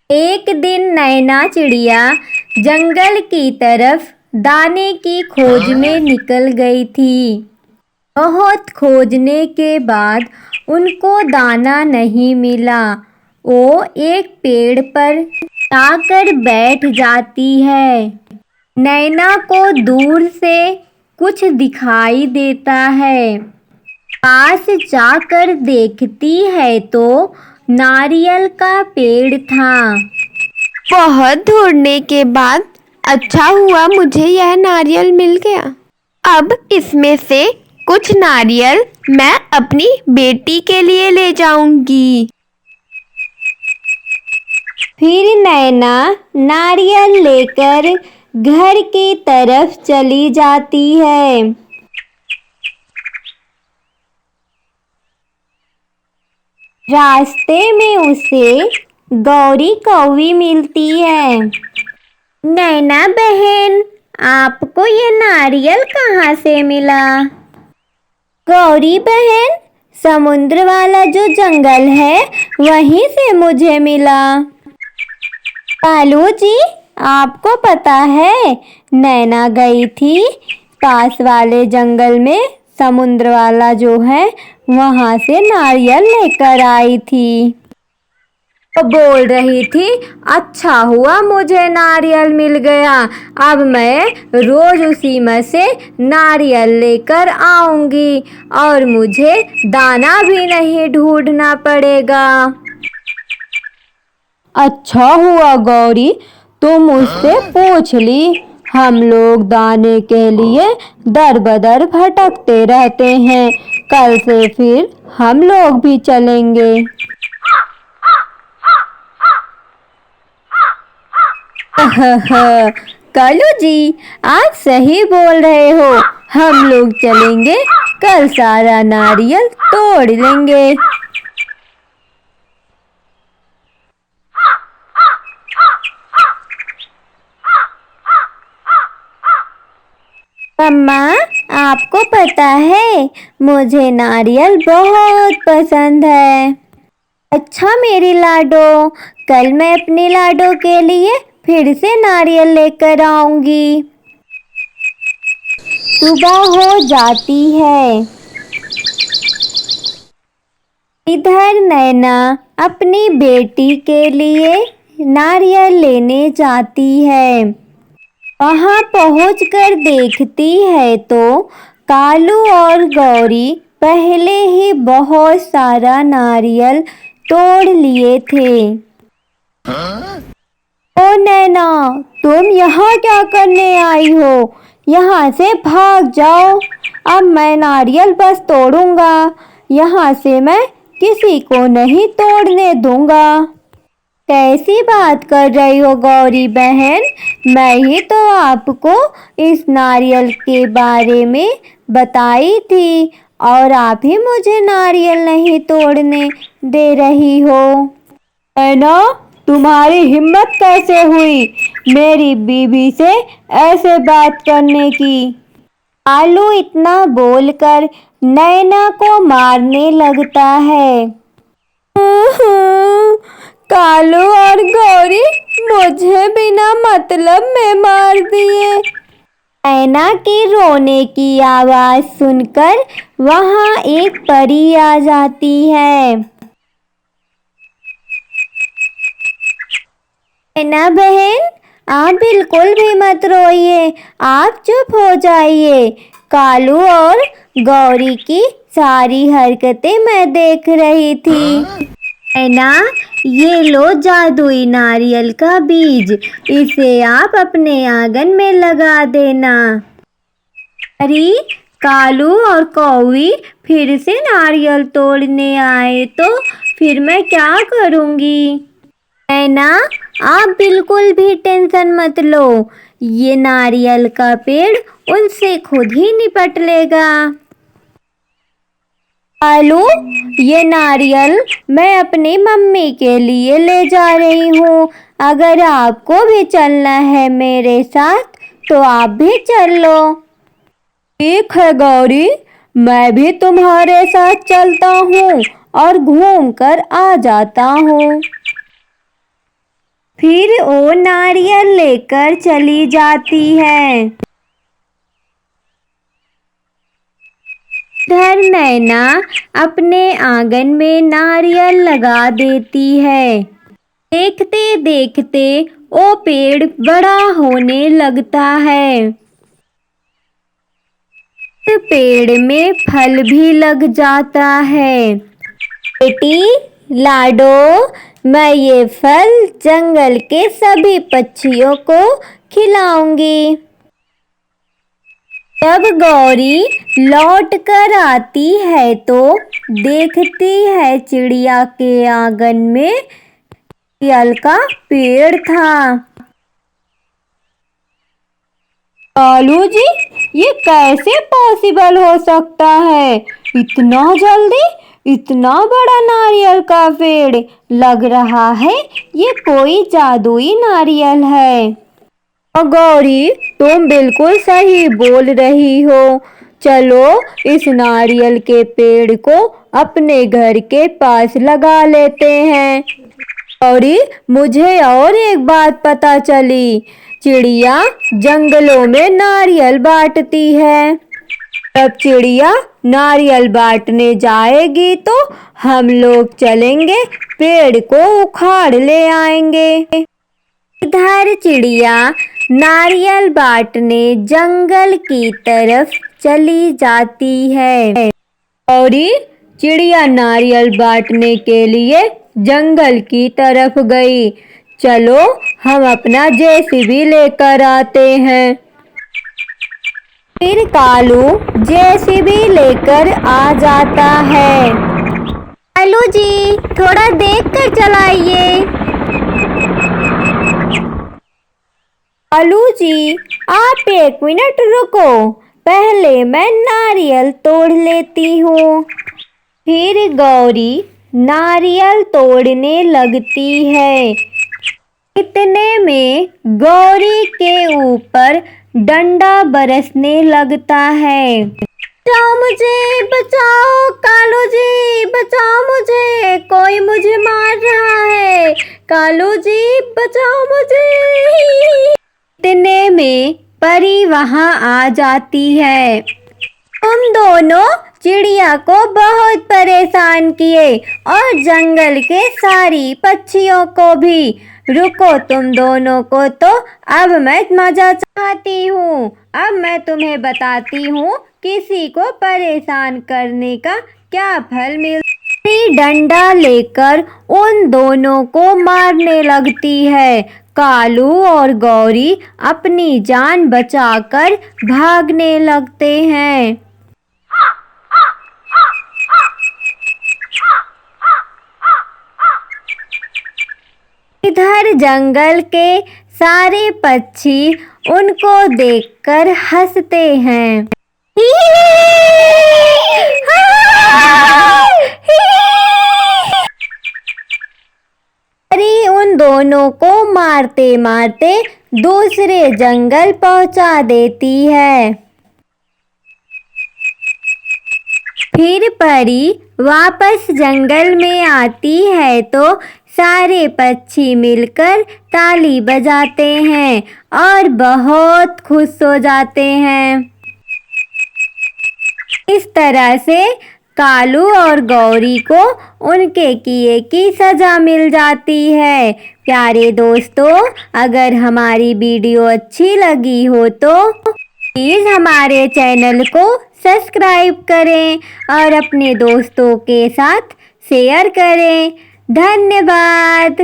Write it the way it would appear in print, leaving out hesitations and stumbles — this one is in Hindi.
एक दिन नैना चिड़िया जंगल की तरफ दाने की खोज में निकल गई थी। बहुत खोजने के बाद उनको दाना नहीं मिला। वो एक पेड़ पर आकर बैठ जाती है। नैना को दूर से कुछ दिखाई देता है। पास जाकर देखती है तो नारियल का पेड़ था। बहुत ढूंढने के बाद अच्छा हुआ मुझे यह नारियल मिल गया। अब इसमें से कुछ नारियल मैं अपनी बेटी के लिए ले जाऊंगी। फिर नैना नारियल लेकर घर की तरफ चली जाती है। रास्ते में उसे गौरी कौवी मिलती है। नैना बहन, आपको ये नारियल कहाँ से मिला? गौरी बहन, समुद्र वाला जो जंगल है वहीं से मुझे मिला। कालू जी, आपको पता है नैना गई थी पास वाले जंगल में, समुद्र वाला जो है वहां से नारियल लेकर आई थी। तो बोल रही थी, अच्छा हुआ मुझे नारियल मिल गया, अब मैं रोज उसी में से नारियल लेकर आऊंगी और मुझे दाना भी नहीं ढूंढना पड़ेगा। अच्छा हुआ गौरी, तुम मुझसे पूछ ली। हम लोग दाने के लिए दर बदर भटकते रहते हैं। कल से फिर हम लोग भी चलेंगे। कालू जी, आप सही बोल रहे हो, हम लोग चलेंगे, कल सारा नारियल तोड़ लेंगे। अम्मा, आपको पता है मुझे नारियल बहुत पसंद है। अच्छा मेरी लाडो, कल मैं अपनी लाडो के लिए फिर से नारियल लेकर आऊंगी। सुबह हो जाती है। इधर नैना अपनी बेटी के लिए नारियल लेने जाती है। वहां पहुंचकर देखती है तो कालू और गौरी पहले ही बहुत सारा नारियल तोड़ लिए थे। ओ नैना, तुम यहाँ क्या करने आई हो? यहाँ से भाग जाओ। अब मैं नारियल बस तोड़ूंगा, यहाँ से मैं किसी को नहीं तोड़ने दूंगा। कैसी बात कर रही हो गौरी बहन? मैं ही तो आपको इस नारियल के बारे में बताई थी और आप ही मुझे नारियल नहीं तोड़ने दे रही हो। नैना, तुम्हारी हिम्मत कैसे हुई मेरी बीबी से ऐसे बात करने की? कालू इतना बोलकर नैना को मारने लगता है। कालू और गौरी मुझे बिना मतलब में मार दिए। नैना की रोने की आवाज सुनकर वहां एक परी आ जाती है। नैना बहन, आप बिल्कुल भी मत रोइए, आप चुप हो जाइए। कालू और गौरी की सारी हरकतें मैं देख रही थी। नैना, ये लो जादुई नारियल का बीज, इसे आप अपने आंगन में लगा देना। अरे, कालू और कौवी फिर से नारियल तोड़ने आए तो फिर मैं क्या करूंगी? नैना, आप बिल्कुल भी टेंशन मत लो, ये नारियल का पेड़ उनसे खुद ही निपट लेगा। कालू, ये नारियल मैं अपनी मम्मी के लिए ले जा रही हूँ। अगर आपको भी चलना है मेरे साथ तो आप भी चल लो। ठीक है गौरी, मैं भी तुम्हारे साथ चलता हूँ और घूम कर आ जाता हूँ। फिर वो नारियल लेकर चली जाती है। इधर नैना अपने आंगन में नारियल लगा देती है। देखते देखते वो पेड़ बड़ा होने लगता है। पेड़ में फल भी लग जाता है। बेटी लाडो, मैं ये फल जंगल के सभी पक्षियों को खिलाऊंगी। जब गौरी लौट कर आती है तो देखती है चिड़िया के आंगन में नारियल का पेड़ था। कालू जी, ये कैसे पॉसिबल हो सकता है? इतना जल्दी इतना बड़ा नारियल का पेड़! लग रहा है ये कोई जादुई नारियल है। गौरी, तुम बिल्कुल सही बोल रही हो। चलो इस नारियल के पेड़ को अपने घर के पास लगा लेते हैं। गौरी, मुझे और एक बात पता चली। चिड़िया जंगलों में नारियल बांटती है। जब चिड़िया नारियल बांटने जाएगी तो हम लोग चलेंगे, पेड़ को उखाड़ ले आएंगे। इधर चिड़िया नारियल बांटने जंगल की तरफ चली जाती है। और चिड़िया नारियल बांटने के लिए जंगल की तरफ गई। चलो हम अपना जेसीबी लेकर आते हैं। फिर कालू जेसीबी लेकर आ जाता है। कालू जी, थोड़ा देख कर चलाइए। कालू जी, आप 1 मिनट रुको, पहले मैं नारियल तोड़ लेती हूँ। फिर गौरी नारियल तोड़ने लगती है। इतने में गौरी के ऊपर डंडा बरसने लगता है। बचाओ मुझे, बचाओ कालू जी, बचाओ मुझे, कोई मुझे मार रहा है। कालू जी, बचाओ मुझे। इतने में परी वहां आ जाती है। तुम दोनों चिड़िया को बहुत परेशान किए और जंगल के सारी पक्षियों को भी। रुको तुम दोनों को तो अब मैं मजा चाहती हूँ। अब मैं तुम्हें बताती हूँ किसी को परेशान करने का क्या फल मिलता है। डंडा लेकर उन दोनों को मारने लगती है। कालू और गौरी अपनी जान बचाकर भागने लगते हैं। इधर जंगल के सारे पक्षी उनको देखकर हंसते हैं। परी उन दोनों को मारते मारते दूसरे जंगल पहुंचा देती है। फिर परी वापस जंगल में आती है तो सारे पक्षी मिलकर ताली बजाते हैं और बहुत खुश हो जाते हैं। इस तरह से कालू और गौरी को उनके किए की सजा मिल जाती है। प्यारे दोस्तों, अगर हमारी वीडियो अच्छी लगी हो तो प्लीज़ हमारे चैनल को सब्सक्राइब करें और अपने दोस्तों के साथ शेयर करें। धन्यवाद।